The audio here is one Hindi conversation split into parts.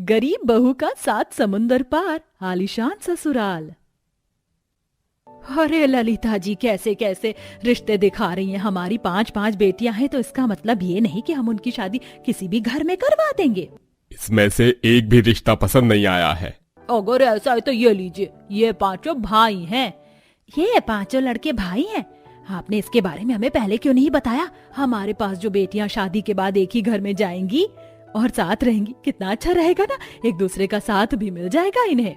गरीब बहू का 7 समुंदर पार, आलीशान ससुराल। अरे ललिता जी, कैसे कैसे रिश्ते दिखा रही हैं। हमारी 5-5 बेटियां हैं, तो इसका मतलब ये नहीं कि हम उनकी शादी किसी भी घर में करवा देंगे। इसमें से एक भी रिश्ता पसंद नहीं आया है। अगर ऐसा है तो ये लीजिए, ये 5 भाई हैं। ये 5 लड़के भाई हैं? आपने इसके बारे में हमें पहले क्यों नहीं बताया? हमारे पास जो बेटियां शादी के बाद एक ही घर में जाएंगी और साथ रहेंगी, कितना अच्छा रहेगा ना। एक दूसरे का साथ भी मिल जाएगा इन्हें।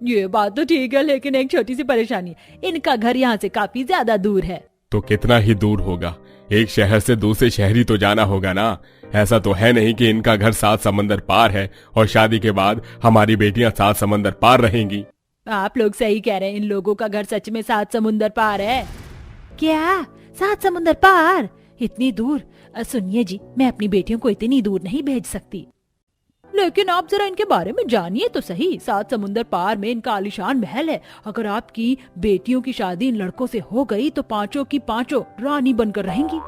ये बात तो ठीक है, लेकिन एक छोटी सी परेशानी, इनका घर यहाँ से काफी ज्यादा दूर है। तो कितना ही दूर होगा, एक शहर से दूसरे शहर ही तो जाना होगा ना। ऐसा तो है नहीं कि इनका घर 7 समंदर पार है और शादी के बाद हमारी बेटियां 7 समंदर पार रहेंगी। आप लोग सही कह रहे हैं, इन लोगों का घर सच में 7 समुंदर पार है। क्या 7 समुंदर पार? इतनी दूर? सुनिए जी, मैं अपनी बेटियों को इतनी दूर नहीं भेज सकती। लेकिन आप जरा इनके बारे में जानिए तो सही। 7 समुंदर पार में इनका आलीशान महल है। अगर आपकी बेटियों की शादी इन लड़कों से हो गई तो 5 की 5 रानी बनकर रहेंगी।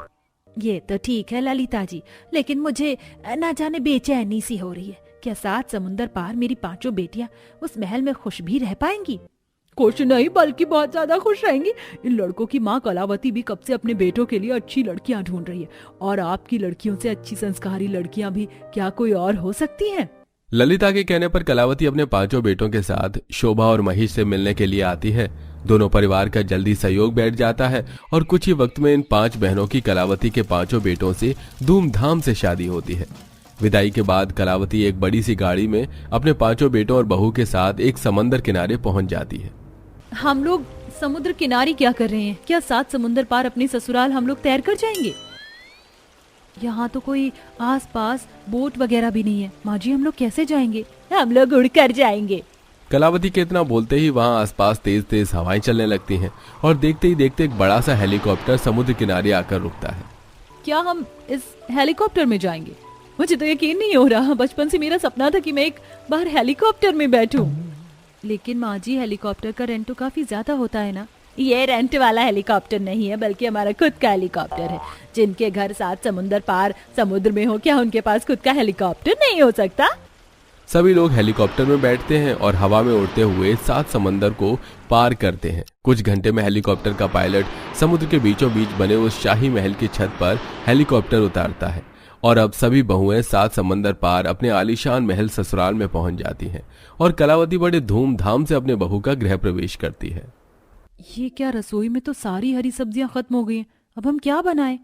ये तो ठीक है ललिता जी, लेकिन मुझे ना जाने बेचैनी सी हो रही है। क्या 7 समुंदर पार मेरी 5 बेटियां उस महल में खुश भी रह पाएंगी? खुश नहीं, बल्कि बहुत ज्यादा खुश रहेंगी। इन लड़कों की माँ कलावती भी कब से अपने बेटों के लिए अच्छी लड़कियां ढूंढ रही है, और आपकी लड़कियों से अच्छी संस्कारी लड़कियां भी क्या कोई और हो सकती हैं? ललिता के कहने पर कलावती अपने 5 बेटों के साथ शोभा और महेश से मिलने के लिए आती है। दोनों परिवार का जल्दी सहयोग बैठ जाता है और कुछ ही वक्त में इन 5 बहनों की कलावती के 5 बेटों से धूमधाम से शादी होती है। विदाई के बाद कलावती एक बड़ी सी गाड़ी में अपने 5 बेटों और बहू के साथ एक समंदर किनारे पहुंच जाती है। हम लोग समुद्र किनारे क्या कर रहे हैं? क्या 7 समुंदर पार अपने ससुराल हम लोग तैर कर जाएंगे? यहाँ तो कोई आसपास बोट वगैरह भी नहीं है। माँ जी, हम लोग कैसे जाएंगे? हम लोग उड़ कर जाएंगे। कलावती के इतना बोलते ही वहाँ आसपास तेज तेज हवाएं चलने लगती हैं और देखते ही देखते एक बड़ा सा हेलीकॉप्टर समुद्र किनारे आकर रुकता है। क्या हम इस हेलीकॉप्टर में जाएंगे? मुझे तो यकीन नहीं हो रहा। बचपन से मेरा सपना था कि मैं एक बार हेलीकॉप्टर में बैठूं। लेकिन माँ जी, हेलीकॉप्टर का रेंट तो काफी ज्यादा होता है ना। ये रेंट वाला हेलीकॉप्टर नहीं है, बल्कि हमारा खुद का हेलीकॉप्टर है। जिनके घर 7 समुंदर पार समुद्र में हो, क्या उनके पास खुद का हेलीकॉप्टर नहीं हो सकता? सभी लोग हेलीकॉप्टर में बैठते हैं और हवा में उड़ते हुए 7 समंदर को पार करते हैं। कुछ घंटे में हेलीकॉप्टर का पायलट समुद्र के बीचों बीच बने उस शाही महल की छत पर हेलीकॉप्टर उतारता है और अब सभी बहुएं 7 समंदर पार अपने आलीशान महल ससुराल में पहुंच जाती हैं और कलावती बड़े धूमधाम से अपने बहू का गृह प्रवेश करती है। ये क्या, रसोई में तो सारी हरी सब्जियां खत्म हो गई हैं। अब हम क्या बनाएं?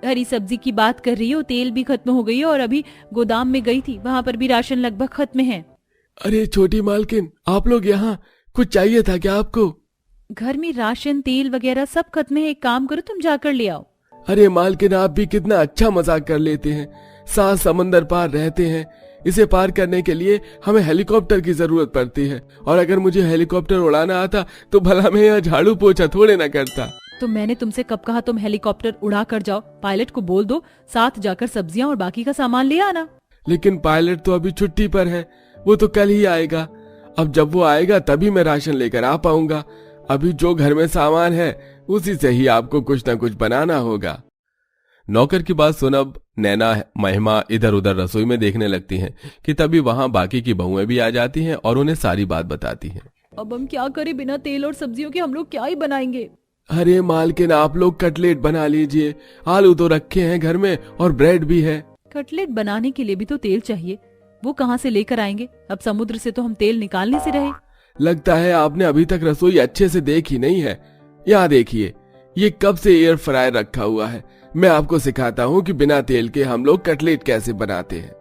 हरी सब्जी की बात कर रही हो, तेल भी खत्म हो गई है, और अभी गोदाम में गई थी, वहां पर भी राशन लगभग खत्म है। अरे छोटी मालकिन, आप लोग यहाँ, कुछ चाहिए था क्या आपको? घर में राशन तेल वगैरह सब खत्म है। एक काम करो, तुम जाकर ले आओ। अरे मालकिन, आप भी कितना अच्छा मजाक कर लेते हैं। 7 समंदर पार रहते हैं, इसे पार करने के लिए हमें हेलीकॉप्टर की जरूरत पड़ती है, और अगर मुझे हेलीकॉप्टर उड़ाना आता तो भला मैं यहाँ झाड़ू पोछा थोड़े ना करता। तो मैंने तुमसे कब कहा तुम हेलीकॉप्टर उड़ा कर जाओ? पायलट को बोल दो साथ जाकर सब्जियां और बाकी का सामान ले आना। लेकिन पायलट तो अभी छुट्टी पर है, वो तो कल ही आएगा। अब जब वो आएगा तभी मैं राशन लेकर आ पाऊंगा। अभी जो घर में सामान है उसी से ही आपको कुछ न कुछ बनाना होगा। नौकर की बात सुन अब नैना महिमा इधर उधर रसोई में देखने लगती हैं कि तभी वहां बाकी की बहुएं भी आ जाती हैं और उन्हें सारी बात बताती हैं। अब हम क्या करें? बिना तेल और सब्जियों के हम लोग क्या ही बनाएंगे? अरे मालकिन, आप लोग कटलेट बना लीजिए। आलू तो रखे हैं घर में और ब्रेड भी है। कटलेट बनाने के लिए भी तो तेल चाहिए, वो कहाँ से लेकर आएंगे? अब समुद्र से तो हम तेल निकालने से रहे। लगता है आपने अभी तक रसोई अच्छे से देखी नहीं है। यहाँ देखिए, ये कब से एयर फ्रायर रखा हुआ है। मैं आपको सिखाता हूँ कि बिना तेल के हम लोग कटलेट कैसे बनाते हैं।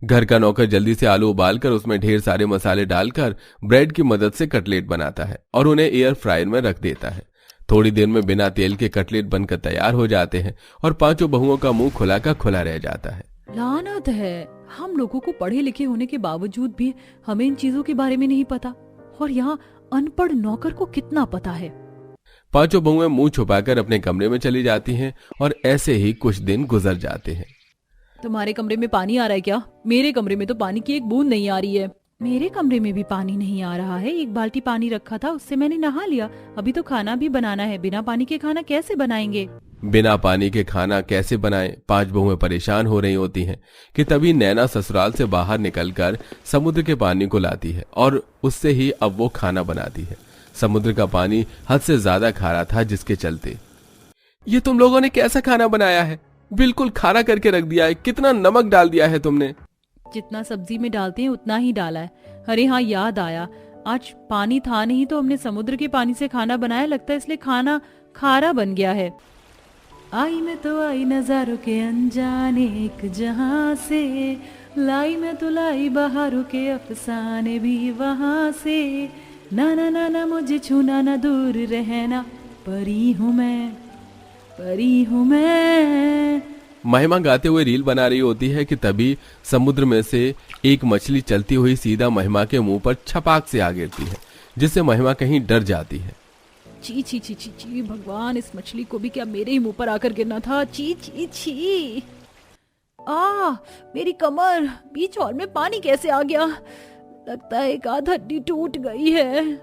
घर का नौकर जल्दी से आलू उबालकर उसमें ढेर सारे मसाले डालकर ब्रेड की मदद से कटलेट बनाता है और उन्हें एयर फ्रायर में रख देता है। थोड़ी देर में बिना तेल के कटलेट बनकर तैयार हो जाते हैं और 5 बहुओं का मुंह खुला का खुला रह जाता है। लानत है, हम लोगों को पढ़े लिखे होने के बावजूद भी हमें इन चीजों के बारे में नहीं पता, और यहाँ अनपढ़ नौकर को कितना पता है। 5 बहुएं मुंह छुपाकर अपने कमरे में चली जाती हैं और ऐसे ही कुछ दिन गुजर जाते हैं। तुम्हारे कमरे में पानी आ रहा है क्या? मेरे कमरे में तो पानी की एक बूंद नहीं आ रही है। मेरे कमरे में भी पानी नहीं आ रहा है। एक बाल्टी पानी रखा था, उससे मैंने नहा लिया। अभी तो खाना भी बनाना है, बिना पानी के खाना कैसे बनाएंगे? बिना पानी के खाना कैसे बनाएं, 5 बहुएं परेशान हो रही होती हैं कि तभी नैना ससुराल से बाहर निकलकर समुद्र के पानी को लाती है और उससे ही अब वो खाना बनाती है। समुद्र का पानी हद से ज्यादा खारा था, जिसके चलते ये तुम लोगों ने कैसा खाना बनाया है, बिल्कुल खारा करके रख दिया है, कितना नमक डाल दिया है तुमने। जितना सब्जी में डालते हैं उतना ही डाला है। अरे हाँ, याद आया, आज पानी था नहीं तो हमने समुद्र के पानी से खाना बनाया, लगता है इसलिए खाना खारा बन गया है। आई मैं तो आई नजारों के अनजाने एक जहां से, लाई मैं तो लाई बहारों के अफसाने भी वहां से, ना ना ना ना मुझे छूना ना दूर रहना, परी हूँ मैं, परी हूँ मैं। महिमा गाते हुए रील बना रही होती है कि तभी समुद्र में से एक मछली चलती हुई सीधा महिमा के मुंह पर छपाक से आ गिरती है, जिससे महिमा कहीं डर जाती है। ची ची ची ची ची, भगवान, इस मछली को भी क्या मेरे ही मुंह पर आकर गिरना था। ची ची ची, मेरी कमर, बीच हॉल में पानी कैसे आ गया, लगता है एक आध हड्डी टूट गई है।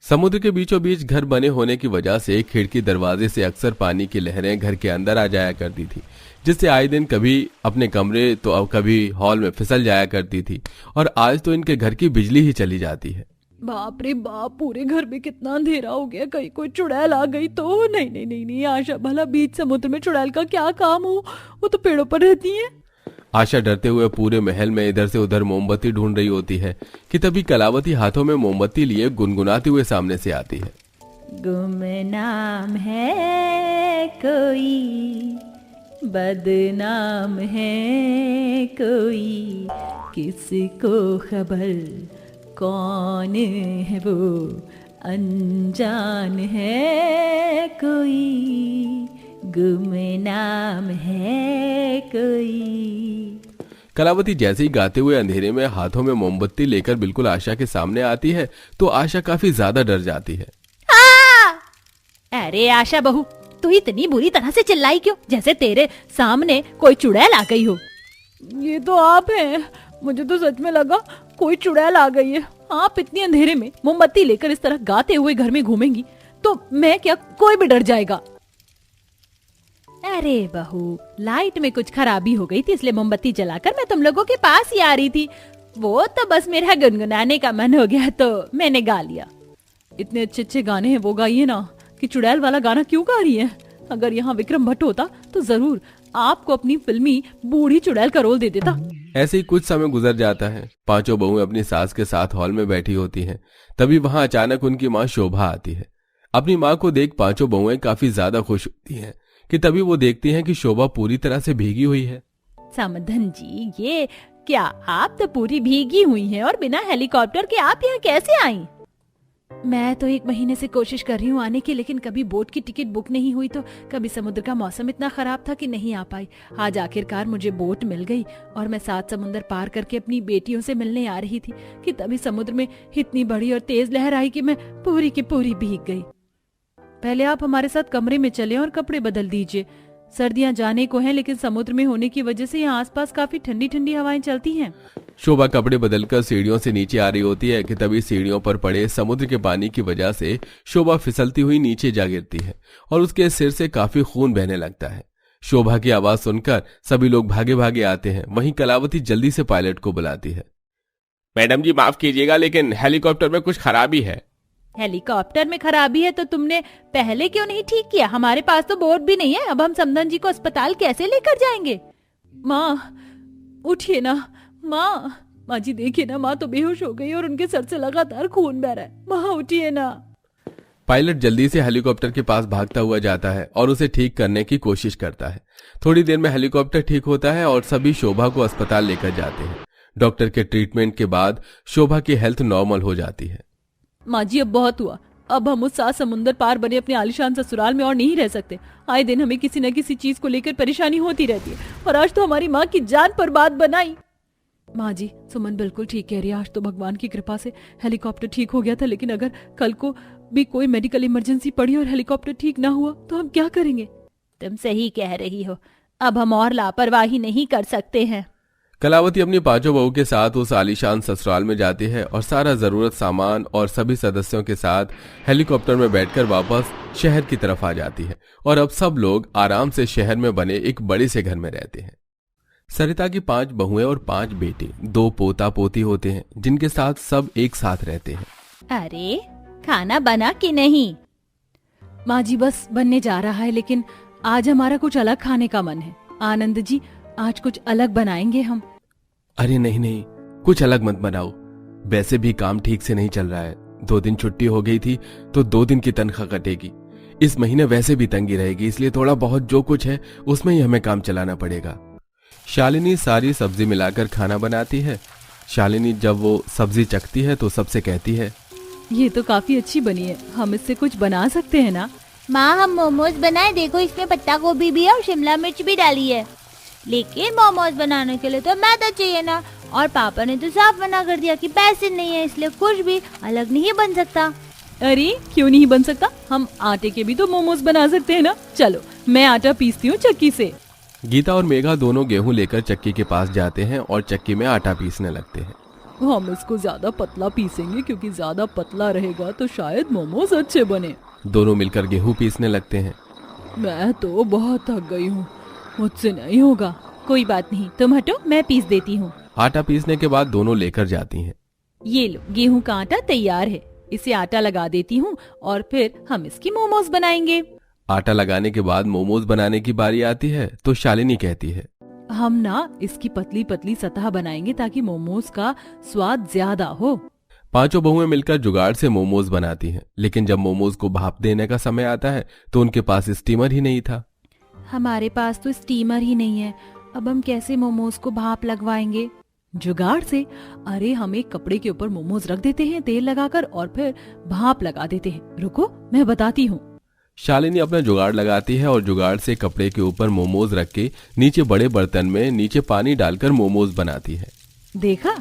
समुद्र के बीचों बीच घर बने होने की वजह से खिड़की दरवाजे से अक्सर पानी की लहरें घर के अंदर आ जाया करती थी, जिससे आए दिन कभी अपने कमरे तो अब कभी हॉल में फिसल जाया करती थी। और आज तो इनके घर की बिजली ही चली जाती है। बाप रे बाप, पूरे घर में कितना अंधेरा हो गया, कहीं कोई चुड़ैल आ गई तो। नहीं नहीं नहीं नहीं आशा, भला बीच समुद्र में चुड़ैल का क्या काम हो, वो तो पेड़ों पर रहती है। आशा डरते हुए पूरे महल में इधर से उधर मोमबत्ती ढूंढ रही होती है कि तभी कलावती हाथों में मोमबत्ती लिए गुनगुनाते हुए सामने से आती है। गुमनाम है कोई, बदनाम है कोई, किसको खबर कौन है वो, अनजान है कोई, गुमनाम है कोई। कलावती जैसे ही गाते हुए अंधेरे में हाथों में मोमबत्ती लेकर बिल्कुल आशा के सामने आती है तो आशा काफी ज्यादा डर जाती है। अरे आशा बहू, तू इतनी बुरी तरह से चिल्लाई क्यों, जैसे तेरे सामने कोई चुड़ैल आ गई हो। ये तो आप हैं, मुझे तो सच में लगा कोई चुड़ैल आ गई है। आप इतनी अंधेरे में मोमबत्ती लेकर इस तरह गाते हुए घर में घूमेंगी तो मैं क्या, कोई भी डर जाएगा। अरे बहू, लाइट में कुछ खराबी हो गई थी, इसलिए मोमबत्ती जलाकर मैं तुम लोगों के पास ही आ रही थी। वो तो बस मेरा गुनगुनाने का मन हो गया तो मैंने गा लिया। इतने अच्छे अच्छे गाने हैं वो गाइए ना, कि चुड़ैल वाला गाना क्यों गा रही है। अगर यहाँ विक्रम भट्ट होता तो जरूर आपको अपनी फिल्मी बूढ़ी चुड़ैल का रोल दे देता। ऐसे ही कुछ समय गुजर जाता है। 5 बहुएं अपनी सास के साथ हॉल में बैठी होती हैं। तभी वहां अचानक उनकी माँ शोभा आती है। अपनी माँ को देख 5 बहुएं काफी ज्यादा खुश होती हैं कि तभी वो देखती हैं कि शोभा पूरी तरह से भीगी हुई है। समधन जी, ये क्या, आप तो पूरी भीगी हुई हैं और बिना हेलीकॉप्टर के आप यहाँ कैसे आई? मैं तो 1 महीने से कोशिश कर रही हूँ आने की, लेकिन कभी बोट की टिकट बुक नहीं हुई तो कभी समुद्र का मौसम इतना खराब था कि नहीं आ पाई। आज आखिरकार मुझे बोट मिल गई और मैं 7 समुंदर पार करके अपनी बेटियों से मिलने आ रही थी कि तभी समुद्र में इतनी बड़ी और तेज लहर आई कि मैं पूरी की पूरी भीग गई। पहले आप हमारे साथ कमरे में चले और कपड़े बदल दीजिए। सर्दियां जाने को हैं, लेकिन समुद्र में होने की वजह से यहाँ आसपास काफी ठंडी ठंडी हवाएं चलती हैं। शोभा कपड़े बदलकर सीढ़ियों से नीचे आ रही होती है कि तभी सीढ़ियों पर पड़े समुद्र के पानी की वजह से शोभा फिसलती हुई नीचे जा गिरती है और उसके सिर से काफी खून बहने लगता है। शोभा की आवाज सुनकर सभी लोग भागे भागे आते हैं। वहीं कलावती जल्दी से पायलट को बुलाती है। मैडम जी माफ कीजिएगा, लेकिन हेलीकॉप्टर में कुछ खराबी है। हेलीकॉप्टर में खराबी है तो तुमने पहले क्यों नहीं ठीक किया? हमारे पास तो बोट भी नहीं है, अब हम समधन जी को अस्पताल कैसे लेकर जाएंगे? माँ उठिए ना, माँ जी देखिए ना, माँ तो बेहोश हो गई और उनके सर से लगातार खून बह रहा है। माँ उठिए ना। पायलट जल्दी से हेलीकॉप्टर के पास भागता हुआ जाता है और उसे ठीक करने की कोशिश करता है। थोड़ी देर में हेलीकॉप्टर ठीक होता है और सभी शोभा को अस्पताल लेकर जाते हैं। डॉक्टर के ट्रीटमेंट के बाद शोभा की हेल्थ नॉर्मल हो जाती है। माँ जी अब बहुत हुआ, अब हम उस 7 समुंदर पार बने अपने आलीशान ससुराल में और नहीं रह सकते। आए दिन हमें किसी न किसी चीज को लेकर परेशानी होती रहती है और आज तो हमारी माँ की जान पर बात बनाई। माँ जी, सुमन बिल्कुल ठीक कह रही है, आज तो भगवान की कृपा से हेलीकॉप्टर ठीक हो गया था, लेकिन अगर कल को भी कोई मेडिकल इमरजेंसी पड़ी और हेलीकॉप्टर ठीक ना हुआ तो हम क्या करेंगे? तुम सही कह रही हो, अब हम और लापरवाही नहीं कर सकते हैं। कलावती अपनी पांचों बहू के साथ उस आलीशान ससुराल में जाती है और सारा जरूरत सामान और सभी सदस्यों के साथ हेलीकॉप्टर में बैठकर वापस शहर की तरफ आ जाती है। और अब सब लोग आराम से शहर में बने एक बड़े से घर में रहते हैं। सरिता की 5 बहुएं और 5 बेटे, 2 पोता पोती होते हैं जिनके साथ सब एक साथ रहते हैं। अरे खाना बना कि नहीं? माँ जी बस बनने जा रहा है, लेकिन आज हमारा कुछ अलग खाने का मन है। आनंद जी आज कुछ अलग बनाएंगे हम। अरे नहीं नहीं, कुछ अलग मत बनाओ। वैसे भी काम ठीक से नहीं चल रहा है। 2 दिन छुट्टी हो गई थी तो 2 दिन की तनख्वाह कटेगी। इस महीने वैसे भी तंगी रहेगी, इसलिए थोड़ा बहुत जो कुछ है उसमें ही हमें काम चलाना पड़ेगा। शालिनी सारी सब्जी मिलाकर खाना बनाती है। शालिनी जब वो सब्जी चखती है तो सबसे कहती है, ये तो काफी अच्छी बनी है, हम इससे कुछ बना सकते हैं ना? माँ हम मोमोज बनाए, देखो इसमें पत्ता गोभी भी है और शिमला मिर्च भी डाली है। लेकिन मोमोज बनाने के लिए तो मैदा चाहिए ना, और पापा ने तो साफ मना कर दिया कि पैसे नहीं है, इसलिए कुछ भी अलग नहीं बन सकता। अरे क्यों नहीं बन सकता? हम आटे के भी तो मोमोज बना सकते हैं ना। चलो मैं आटा पीसती हूँ चक्की से। गीता और मेघा दोनों गेहूं लेकर चक्की के पास जाते हैं और चक्की में आटा पीसने लगते हैं। हम इसको ज्यादा पतला पीसेंगे, क्योंकि ज्यादा पतला रहेगा तो शायद मोमोज अच्छे बने। दोनों मिलकर गेहूं पीसने लगते हैं। मैं तो बहुत थक गई हूँ, मुझसे नहीं होगा। कोई बात नहीं, तुम हटो, मैं पीस देती हूँ। आटा पीसने के बाद दोनों लेकर जाती हैं। ये लो, गेहूं का आटा तैयार है। इसे आटा लगा देती हूँ और फिर हम इसकी मोमोज बनाएंगे। आटा लगाने के बाद मोमोज बनाने की बारी आती है तो शालिनी कहती है, हम ना इसकी पतली पतली सतह बनाएंगे ताकि मोमोज का स्वाद ज्यादा हो। पांचों बहुएं मिलकर जुगाड़ से मोमोज बनाती हैं, लेकिन जब मोमोज को भाप देने का समय आता है तो उनके पास स्टीमर ही नहीं था। हमारे पास तो स्टीमर ही नहीं है, अब हम कैसे मोमोज को भाप लगवाएंगे? जुगाड़ से। अरे हम एक कपड़े के ऊपर मोमोज रख देते हैं तेल लगाकर और फिर भाप लगा देते हैं। रुको मैं बताती हूँ। शालिनी अपना जुगाड़ लगाती है और जुगाड़ से कपड़े के ऊपर मोमोज रख के नीचे बड़े बर्तन में नीचे पानी डालकर मोमोज बनाती है। देखा,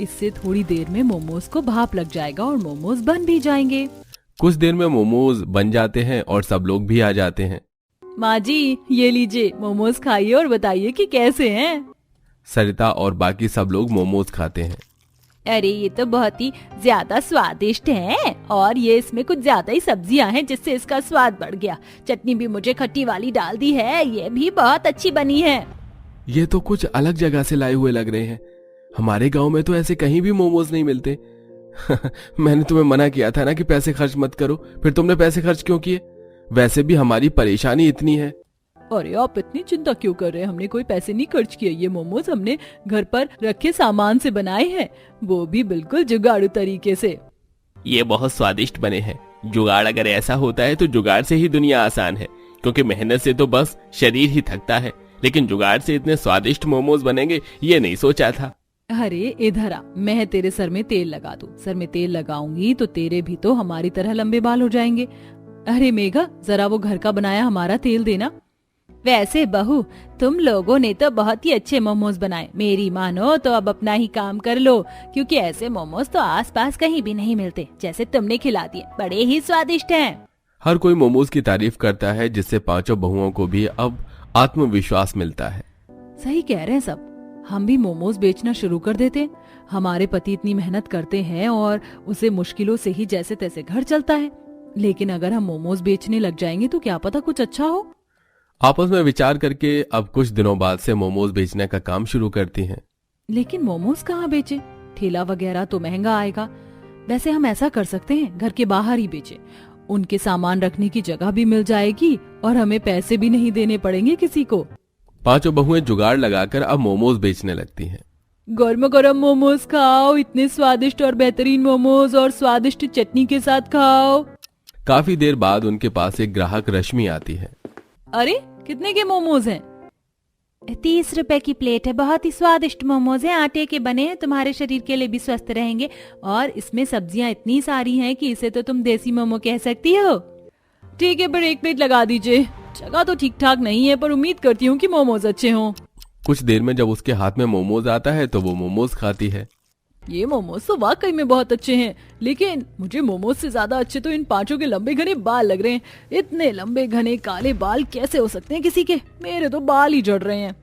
इससे थोड़ी देर में मोमोज को भाप लग जाएगा और मोमोज बन भी जाएंगे। कुछ देर में मोमोज बन जाते हैं और सब लोग भी आ जाते हैं। माँ जी ये लीजिए, मोमोज खाइए और बताइए कि कैसे हैं। सरिता और बाकी सब लोग मोमोज खाते हैं। अरे ये तो बहुत ही ज्यादा स्वादिष्ट है, और ये इसमें कुछ ज्यादा ही सब्जियां हैं जिससे इसका स्वाद बढ़ गया। चटनी भी मुझे खट्टी वाली डाल दी है, ये भी बहुत अच्छी बनी है। ये तो कुछ अलग जगह से लाए हुए लग रहे हैं। हमारे गांव में तो ऐसे कहीं भी मोमोज नहीं मिलते। मैंने तुम्हें मना किया था ना कि पैसे खर्च मत करो, फिर तुमने पैसे खर्च क्यों किए? वैसे भी हमारी परेशानी इतनी है। अरे आप इतनी चिंता क्यों कर रहे हैं? हमने कोई पैसे नहीं खर्च किए। ये मोमोज हमने घर पर रखे सामान से बनाए हैं, वो भी बिल्कुल जुगाड़ू तरीके से। ये बहुत स्वादिष्ट बने हैं। जुगाड़ अगर ऐसा होता है तो जुगाड़ से ही दुनिया आसान है, क्योंकि मेहनत से तो बस शरीर ही थकता है, लेकिन जुगाड़ से इतने स्वादिष्ट मोमोज बनेंगे ये नहीं सोचा था। अरे इधर आ, मैं तेरे सर में तेल लगा दूं। सर में तेल लगाऊंगी तो तेरे भी तो हमारी तरह लंबे बाल हो जाएंगे। अरे मेघा जरा वो घर का बनाया हमारा तेल देना। वैसे बहू तुम लोगों ने तो बहुत ही अच्छे मोमोज बनाए, मेरी मानो तो अब अपना ही काम कर लो, क्योंकि ऐसे मोमोज तो आसपास कहीं भी नहीं मिलते जैसे तुमने खिला दिए। बड़े ही स्वादिष्ट हैं। हर कोई मोमोज की तारीफ करता है, जिससे पांचों बहुओं को भी अब आत्मविश्वास मिलता है। सही कह रहे हैं सब, हम भी मोमोज बेचना शुरू कर देते। हमारे पति इतनी मेहनत करते हैं और उसे मुश्किलों से ही जैसे तैसे घर चलता है, लेकिन अगर हम मोमोज बेचने लग जाएंगे तो क्या पता कुछ अच्छा हो। आपस में विचार करके अब कुछ दिनों बाद से मोमोज बेचने का काम शुरू करती हैं। लेकिन मोमोज कहाँ बेचे? ठेला वगैरह तो महंगा आएगा। वैसे हम ऐसा कर सकते हैं, घर के बाहर ही बेचे। उनके सामान रखने की जगह भी मिल जाएगी और हमें पैसे भी नहीं देने पड़ेंगे किसी को। पांचों बहुएं जुगाड़ लगाकर अब मोमोज बेचने लगती हैं। गर्म गर्म मोमोज खाओ, इतने स्वादिष्ट और बेहतरीन मोमोज, और स्वादिष्ट चटनी के साथ खाओ। काफी देर बाद उनके पास एक ग्राहक रश्मि आती है। अरे कितने के मोमोज हैं? 30 रुपए की प्लेट है। बहुत ही स्वादिष्ट मोमोज हैं, आटे के बने हैं, तुम्हारे शरीर के लिए भी स्वस्थ रहेंगे, और इसमें सब्जियां इतनी सारी हैं कि इसे तो तुम देसी मोमो कह सकती हो। ठीक है, पर 1 प्लेट लगा दीजिए। जगह तो ठीक ठाक नहीं है, पर उम्मीद करती हूँ कि मोमोज अच्छे हों। कुछ देर में जब उसके हाथ में मोमोज आता है तो वो मोमोज खाती है। ये मोमोज तो वाकई में बहुत अच्छे हैं, लेकिन मुझे मोमोज से ज्यादा अच्छे तो इन पांचों के लंबे घने बाल लग रहे हैं। इतने लंबे घने काले बाल कैसे हो सकते हैं किसी के? मेरे तो बाल ही झड़ रहे हैं।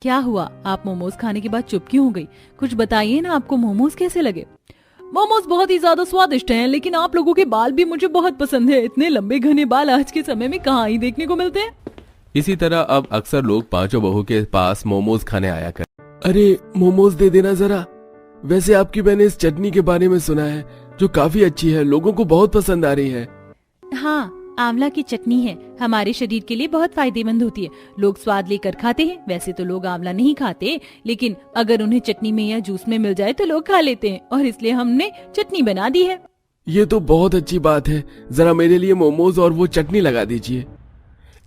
क्या हुआ, आप मोमोज खाने के बाद चुप क्यों हो गई? कुछ बताइए ना, आपको मोमोज कैसे लगे? मोमोज बहुत ही ज्यादा स्वादिष्ट हैं, लेकिन आप लोगों के बाल भी मुझे बहुत पसंद है। इतने लंबे घने बाल आज के समय में कहाँ ही देखने को मिलते हैं। इसी तरह अब अक्सर लोग पांचों बहू के पास मोमोज खाने आया कर। अरे मोमोज दे देना जरा। वैसे आपकी मैंने इस चटनी के बारे में सुना है जो काफी अच्छी है, लोगों को बहुत पसंद आ रही है। हाँ, आंवला की चटनी है, हमारे शरीर के लिए बहुत फायदेमंद होती है। लोग स्वाद लेकर खाते हैं। वैसे तो लोग आंवला नहीं खाते, लेकिन अगर उन्हें चटनी में या जूस में मिल जाए तो लोग खा लेते हैं, और इसलिए हमने चटनी बना दी है। ये तो बहुत अच्छी बात है। जरा मेरे लिए मोमोज और वो चटनी लगा दीजिए।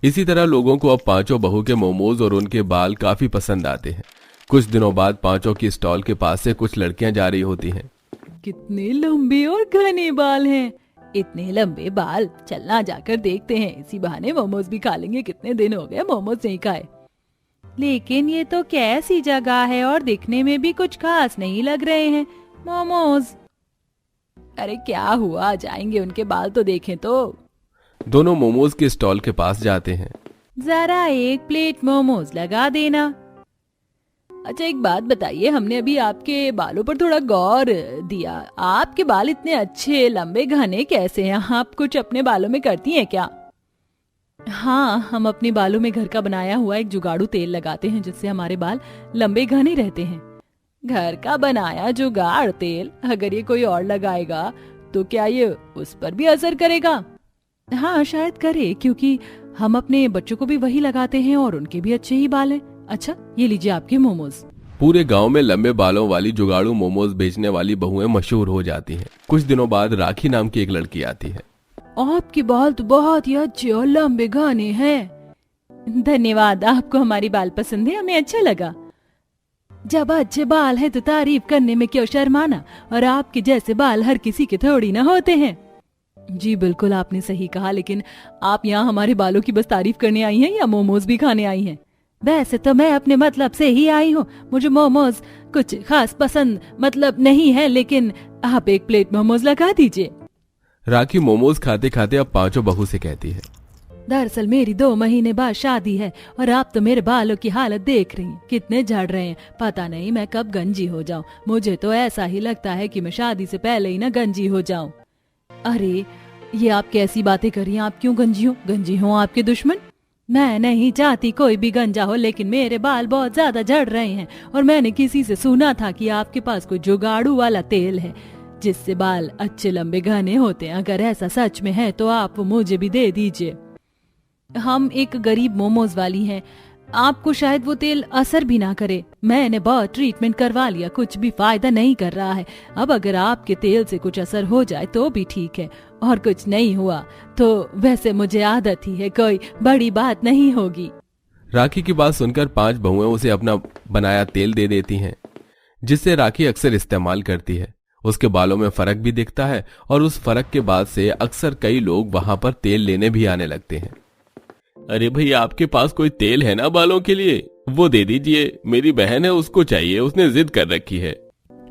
इसी तरह लोगों को अब पांचों बहू के मोमोज और उनके बाल काफी पसंद आते हैं। कुछ दिनों बाद पांचों की स्टॉल के पास से कुछ लड़कियां जा रही होती हैं। कितने लंबे और घने बाल हैं, इतने लंबे बाल। चलना जाकर देखते हैं, इसी बहाने मोमोज भी खा लेंगे। कितने दिन हो गए मोमोज नहीं खाए। लेकिन ये तो कैसी जगह है और दिखने में भी कुछ खास नहीं लग रहे हैं मोमोज। अरे क्या हुआ, जाएंगे उनके बाल तो देखें तो। दोनों मोमोज के स्टॉल के पास जाते हैं। जरा एक प्लेट मोमोज लगा देना। अच्छा एक बात बताइए, हमने अभी आपके बालों पर थोड़ा गौर दिया। आपके बाल इतने अच्छे लंबे घने कैसे हैं? आप कुछ अपने बालों में करती हैं क्या? हाँ, हम अपने बालों में घर का बनाया हुआ एक जुगाड़ू तेल लगाते हैं, जिससे हमारे बाल लंबे घने रहते हैं। घर का बनाया जुगाड़ तेल? अगर ये कोई और लगाएगा तो क्या ये उस पर भी असर करेगा? हाँ शायद करे, क्योंकि हम अपने बच्चों को भी वही लगाते हैं और उनके भी अच्छे ही बाल हैं। अच्छा ये लीजिए आपके मोमोज। पूरे गांव में लंबे बालों वाली जुगाड़ू मोमोज बेचने वाली बहुएं मशहूर हो जाती हैं। कुछ दिनों बाद राखी नाम की एक लड़की आती है। आपके बाल तो बहुत ही अच्छे और लंबे घने हैं। धन्यवाद, आपको हमारी बाल पसंद है, हमें अच्छा लगा। जब अच्छे बाल है तो तारीफ करने में क्यों शर्माना, और आपके जैसे बाल हर किसी के थोड़ी ना होते हैं। जी बिल्कुल आपने सही कहा, लेकिन आप यहाँ हमारे बालों की बस तारीफ करने आई हैं या मोमोज भी खाने आई हैं? वैसे तो मैं अपने मतलब से ही आई हूँ। मुझे मोमोज कुछ खास पसंद नहीं है, लेकिन आप एक प्लेट मोमोज लगा दीजिए। राखी मोमोज खाते खाते अब पांचों बहू से कहती है, दरअसल मेरी 2 महीने बाद शादी है और आप तो मेरे बालों की हालत देख रही हैं, कितने झड़ रहे हैं। पता नहीं मैं कब गंजी हो जाऊं। मुझे तो ऐसा ही लगता है कि मैं शादी से पहले ही ना गंजी हो जाऊं। अरे ये आप कैसी बातें कर रही हैं? आप क्यों गंजी हो? गंजी हो आपके दुश्मन? मैं नहीं चाहती कोई भी गंजा हो, लेकिन मेरे बाल बहुत ज्यादा झड़ रहे हैं और मैंने किसी से सुना था कि आपके पास कोई जुगाड़ू वाला तेल है जिससे बाल अच्छे लंबे घने होते हैं। अगर ऐसा सच में है तो आप मुझे भी दे दीजिए। हम एक गरीब मोमोज वाली हैं, आपको शायद वो तेल असर भी ना करे। मैंने बहुत ट्रीटमेंट करवा लिया, कुछ भी फायदा नहीं कर रहा है। अब अगर आपके तेल से कुछ असर हो जाए तो भी ठीक है, और कुछ नहीं हुआ तो वैसे मुझे आदत ही है, कोई बड़ी बात नहीं होगी। राखी की बात सुनकर 5 बहुएं उसे अपना बनाया तेल दे देती हैं, जिससे राखी अक्सर इस्तेमाल करती है। उसके बालों में फर्क भी दिखता है और उस फर्क के बाद से अक्सर कई लोग वहां पर तेल लेने भी आने लगते हैं। अरे भैया आपके पास कोई तेल है ना बालों के लिए? वो दे दीजिए, मेरी बहन है उसको चाहिए, उसने जिद कर रखी है।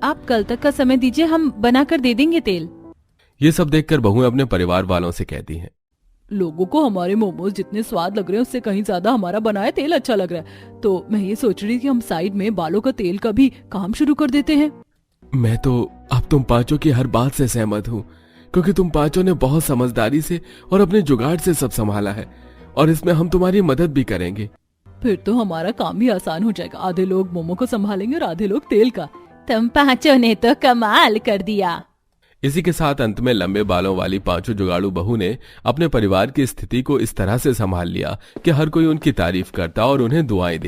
आप कल तक का समय दीजिए, हम बना कर दे देंगे तेल। ये सब देखकर बहुएं अपने परिवार वालों से कहती हैं, लोगों को हमारे मोमोज जितने स्वाद लग रहे हैं उससे कहीं ज्यादा हमारा बनाया तेल अच्छा लग रहा है। तो मैं ये सोच रही थी हम साइड में बालों का तेल का भी काम शुरू कर देते हैं। मैं तो अब तुम पांचों की हर बात से सहमत हूँ, क्योंकि तुम पांचों ने बहुत समझदारी से और अपने जुगाड़ से सब संभाला है, और इसमें हम तुम्हारी मदद भी करेंगे। फिर तो हमारा काम भी आसान हो जाएगा। आधे लोग मोमो को संभालेंगे और आधे लोग तेल का। तुम पांचों ने तो कमाल कर दिया। इसी के साथ अंत में लंबे बालों वाली 5 जुगाड़ू बहू ने अपने परिवार की स्थिति को इस तरह से संभाल लिया कि हर कोई उनकी तारीफ करता और उन्हें दुआएं